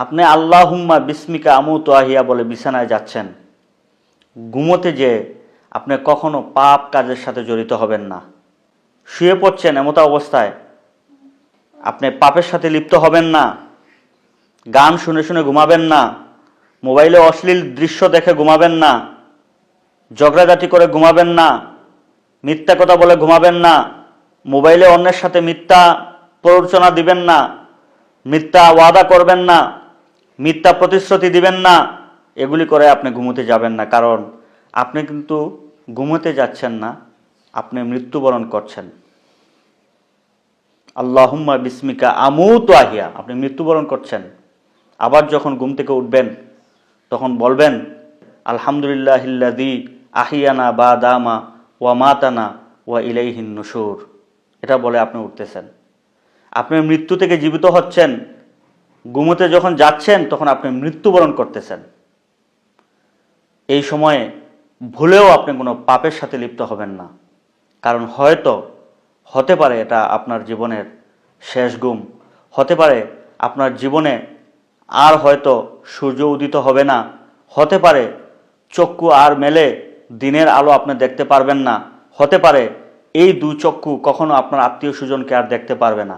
আপনি আল্লাহুম্মা বিসমিকা আমুতু আহিয়া বলে বিছানায় যাচ্ছেন, ঘুমোতে যে আপনি কখনো পাপ কাজের সাথে জড়িত হবেন না। শুয়ে পড়ছেন, এমতো অবস্থায় আপনি পাপের সাথে লিপ্ত হবেন না। গান শুনে শুনে ঘুমাবেন না, মোবাইলে অশ্লীল দৃশ্য দেখে ঘুমাবেন না, ঝগড়াঝাটি করে ঘুমাবেন না, মিথ্যা কথা বলে ঘুমাবেন না, মোবাইলে অন্যের সাথে মিথ্যা প্ররোচনা দিবেন না, মিথ্যা ওয়াদা করবেন না, মিথ্যা প্রতিশ্রুতি দিবেন না। এগুলি করে আপনি ঘুমোতে যাবেন না, কারণ আপনি কিন্তু ঘুমোতে যাচ্ছেন না, আপনি মৃত্যুবরণ করছেন। আল্লাহুম্মা বিসমিকা আমুতু আহিয়া, আপনি মৃত্যুবরণ করছেন। আবার যখন ঘুম থেকে উঠবেন তখন বলবেন আলহামদুলিল্লাহিল্লাযী আহিয়ানা বাদামা ওয়া মাতানা ওয়া ইলাইহিন নুশুর। এটা বলে আপনি উঠতেছেন। আপনি মৃত্যু থেকে জীবিত হচ্ছেন। ঘুমোতে যখন যাচ্ছেন তখন আপনি মৃত্যুবরণ করতেছেন। এই সময়ে ভুলেও আপনি কোনো পাপের সাথে লিপ্ত হবেন না, কারণ হতে পারে এটা আপনার জীবনের শেষ ঘুম, হতে পারে আপনার জীবনে আর হয়তো সূর্য উদিত হবে না, হতে পারে চক্ষু আর মেলে দিনের আলো আপনি দেখতে পারবেন না, হতে পারে এই দুই চক্ষু কখনো আপনার আত্মীয় স্বজনকে আর দেখতে পারবে না।